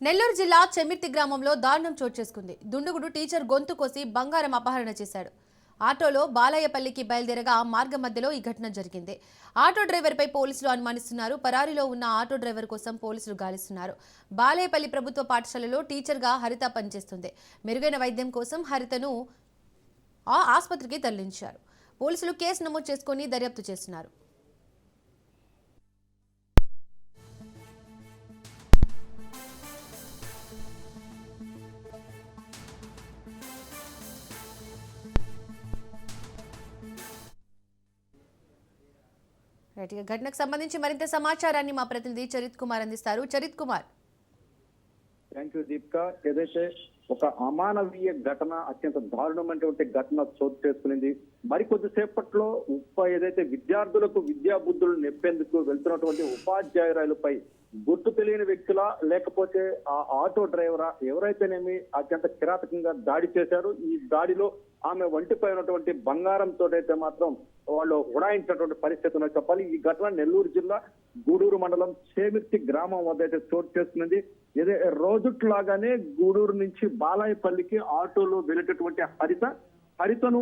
నెల్లూరు జిల్లా చెమిర్తి గ్రామంలో దారుణం చోటు చేసుకుంది. దుండుగుడు టీచర్ గొంతు కోసి బంగారం అపహరణ చేశాడు. ఆటోలో బాలయ్యపల్లికి బయలుదేరగా మార్గ మధ్యలో ఈ ఘటన జరిగింది. ఆటో డ్రైవర్పై పోలీసులు అనుమానిస్తున్నారు. పరారీలో ఉన్న ఆటో డ్రైవర్ కోసం పోలీసులు గాలిస్తున్నారు. బాలయ్యపల్లి ప్రభుత్వ పాఠశాలలో టీచర్గా హరిత పనిచేస్తుంది. మెరుగైన వైద్యం కోసం హరితను ఆసుపత్రికి తరలించారు. పోలీసులు కేసు నమోదు చేసుకుని దర్యాప్తు చేస్తున్నారు. ఘటనకు సంబంధించి మరింత సమాచారాన్ని మా ప్రతినిధి చరిత్ కుమార్ అందిస్తారు. చరిత్ కుమార్. Thank you Deepika. ఏదైతే ఒక అమానవీయ ఘటన, అత్యంత దారుణమైనటువంటి ఘటన చోటు చేసుకునింది. మరికొద్దిసేపట్లో ఏదైతే విద్యార్థులకు విద్యా బుద్ధులు నెప్పేందుకు వెళ్తున్నటువంటి ఉపాధ్యాయురాలపై గుర్తు తెలియని వ్యక్తులా లేకపోతే ఆ ఆటో డ్రైవరా ఎవరైతేనేమి అత్యంత కిరాతకంగా దాడి చేశారు. ఈ దాడిలో ఆమె ఒంటిపై ఉన్నటువంటి బంగారంతో అయితే మాత్రం వాళ్ళు ఉడాయించినటువంటి పరిస్థితి ఉన్నది చెప్పాలి. ఈ ఘటన నెల్లూరు జిల్లా గూడూరు మండలం చేమిర్తి గ్రామం వద్ద అయితే చోటు చేసుకున్నది. ఇదే రోజుట్లాగానే గూడూరు నుంచి బాలాయపల్లికి ఆటోలో వెళ్ళేటటువంటి హరితను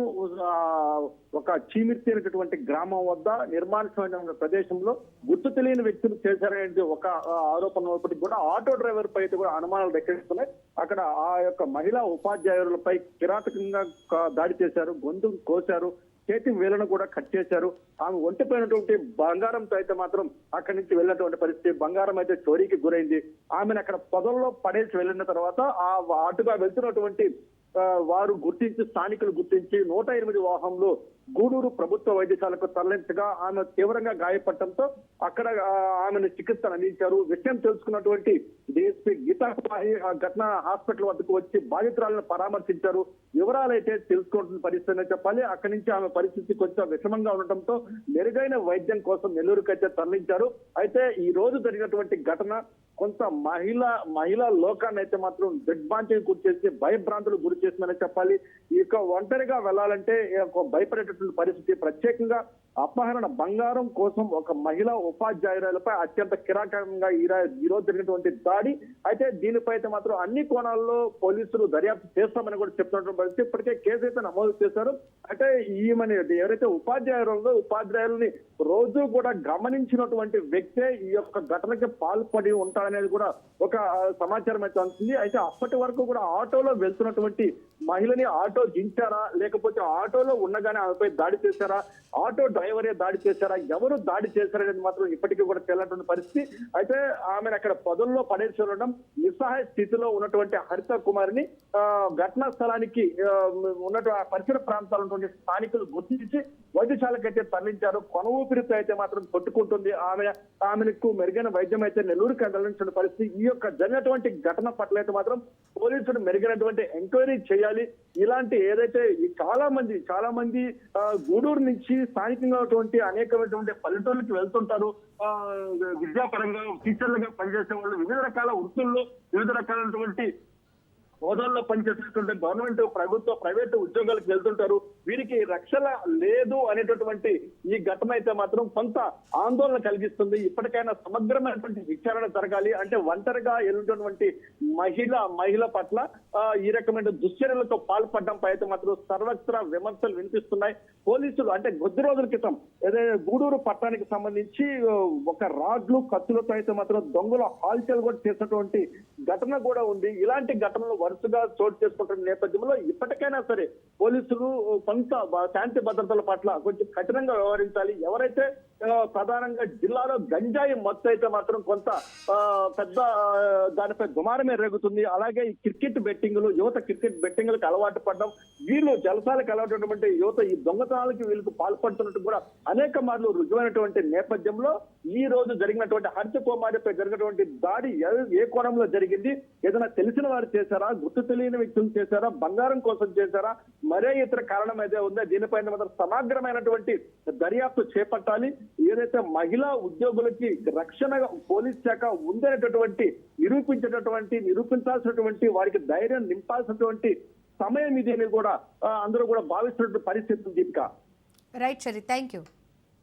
ఒక చీమిర్తి అనేటటువంటి గ్రామం వద్ద నిర్మానుష్యమైన ప్రదేశంలో గుర్తు తెలియని వ్యక్తులు చేశారనేది ఒక ఆరోపణ ఉన్నప్పటికీ కూడా ఆటో డ్రైవర్ పై అయితే కూడా అనుమానాలు వ్యక్తమిస్తున్నాయి. అక్కడ ఆ యొక్క మహిళా ఉపాధ్యాయులపై కిరాతకంగా దాడి చేశారు, గొంతు కోశారు, చేతి వేలను కూడా కట్ చేశారు. ఆమె ఒంటిపోయినటువంటి బంగారంతో అయితే మాత్రం అక్కడి నుంచి వెళ్ళినటువంటి పరిస్థితి. బంగారం అయితే చోరీకి గురైంది. ఆమెను అక్కడ పొదల్లో పడేసి వెళ్ళిన తర్వాత ఆ అటుగా వెళ్తున్నటువంటి వారు స్థానికులు గుర్తించి 108 వాహనంలో గూడూరు ప్రభుత్వ వైద్యశాలకు తరలించగా ఆమె తీవ్రంగా గాయపడటంతో అక్కడ ఆమెను చికిత్స అందించారు. విషయం తెలుసుకున్నటువంటి డిఎస్పీ గీతా ఆ ఘటన హాస్పిటల్ వద్దకు వచ్చి బాధితురాలను పరామర్శించారు. వివరాలు అయితే తెలుసుకుంటున్న పరిస్థితి చెప్పాలి. అక్కడి నుంచి ఆమె పరిస్థితి కొంచెం విషమంగా ఉండటంతో మెరుగైన వైద్యం కోసం నెల్లూరుకి అయితే తరలించారు. అయితే ఈ రోజు జరిగినటువంటి ఘటన కొంత మహిళా లోకాన్ని అయితే మాత్రం దిగ్భ్రాంతికి గురి చేసి భయభ్రాంతులు గురి చేసిందని చెప్పాలి. ఇక ఒంటరిగా వెళ్లాలంటే భయపడేటటువంటి పరిస్థితి. ప్రత్యేకంగా అపహరణ బంగారం కోసం ఒక మహిళా ఉపాధ్యాయురాలపై అత్యంత కిరాకంగా ఈ రోజు జరిగినటువంటి దాడి. అయితే దీనిపై అయితే మాత్రం అన్ని కోణాల్లో పోలీసులు దర్యాప్తు చేస్తామని కూడా చెప్తున్నటువంటి పరిస్థితి. ఇప్పటికే కేసు అయితే నమోదు చేశారు. అంటే ఈమెని ఎవరైతే ఉపాధ్యాయులని రోజు కూడా గమనించినటువంటి వ్యక్తే ఈ యొక్క ఘటనకి పాల్పడి ఉంటారనేది కూడా ఒక సమాచారం అయితే అందుతుంది. అయితే అప్పటి వరకు కూడా ఆటోలో వెళ్తున్నటువంటి మహిళని ఆటో దించారా లేకపోతే ఆటోలో ఉండగానే ఆమెపై దాడి చేశారా, ఆటో డ్రైవరే దాడి చేశారా, ఎవరు దాడి చేశారనేది మాత్రం ఇప్పటికీ కూడా తెలియనటువంటి పరిస్థితి. అయితే ఆమెను అక్కడ పొదల్లో పడేసి ఉండడం, నిస్సహాయ స్థితిలో ఉన్నటువంటి హరిత కుమారిని ఘటనా స్థలానికి ఉన్నటువంటి పరిసర ప్రాంతాలు ఉన్నటువంటి స్థానికులు గుర్తించి వైద్యశాలకైతే తరలించారు. కొన ఊపిరితో అయితే మాత్రం కొట్టుకుంటుంది. ఆమెకు మెరుగైన వైద్యం అయితే నెల్లూరుకి అందించిన పరిస్థితి. ఈ యొక్క జరిగినటువంటి ఘటన పట్ల అయితే మాత్రం పోలీసులు మెరుగైనటువంటి ఎంక్వైరీ చేయాలి. ఇలాంటి ఏదైతే చాలా మంది గూడూరు నుంచి స్థానికంగా ఉన్నటువంటి అనేకమైనటువంటి పల్లెటూళ్ళకి వెళ్తుంటారు. విద్యాపరంగా టీచర్లుగా పనిచేసే వాళ్ళు వివిధ రకాల వృత్తుల్లో వివిధ రకాలైనటువంటి హోదాల్లో పనిచేసేటువంటి గవర్నమెంట్ ప్రైవేటు ఉద్యోగాలకు వెళ్తుంటారు. వీరికి రక్షణ లేదు అనేటటువంటి ఈ ఘటన అయితే మాత్రం కొంత ఆందోళన కలిగిస్తుంది. ఇప్పటికైనా సమగ్రమైనటువంటి విచారణ జరగాలి. అంటే ఒంటరిగా వెళ్ళినటువంటి మహిళ పట్ల ఈ రకమైన దుశ్చర్యలతో పాల్పడడంపై అయితే మాత్రం సర్వత్రా విమర్శలు వినిపిస్తున్నాయి. పోలీసులు అంటే కొద్ది రోజుల క్రితం ఏదైనా గూడూరు పట్టణానికి సంబంధించి ఒక రాడ్లు కత్తులతో అయితే మాత్రం దొంగల హాల్చల్ కూడా చేసినటువంటి ఘటన కూడా ఉంది. ఇలాంటి ఘటనలు వరుసగా చోటు చేసుకుంటున్న నేపథ్యంలో ఇప్పటికైనా సరే పోలీసులు కొంత శాంతి భద్రతల పట్ల కొంచెం కఠినంగా వ్యవహరించాలి. ఎవరైతే ప్రధానంగా జిల్లాలో గంజాయి మత్తు అయితే మాత్రం కొంత పెద్ద దానిపై దుమారమే రేగుతుంది. అలాగే ఈ యువత క్రికెట్ బెట్టింగ్లకు అలవాటు పడడం, వీళ్ళు జలసాలకు అలవాటు యువత ఈ దొంగతనాలకి వీళ్ళకి పాల్పడుతున్నట్టు కూడా అనేక మార్లు రుజువైనటువంటి నేపథ్యంలో ఈ రోజు జరిగినటువంటి హరిత కుమారిపై జరిగినటువంటి దాడి ఏ కోణంలో జరిగింది, ఏదైనా తెలిసిన వారు చేశారా, గుర్తు తెలియని వ్యక్తులు చేశారా, బంగారం కోసం చేశారా, మరే ఇతర కారణం అయితే ఉందో దీనిపైన మాత్రం సమగ్రమైనటువంటి దర్యాప్తు చేపట్టాలి. ఏదైతే మహిళా ఉద్యోగులకి రక్షణ పోలీస్ శాఖ ఉందనేటటువంటి నిరూపించాల్సినటువంటి వారికి ధైర్యం నింపాల్సినటువంటి సమయం ఇది అని కూడా అందరూ కూడా భావిస్తున్నటువంటి పరిస్థితి దీపిక. రైట్ సరే, థ్యాంక్ యూ.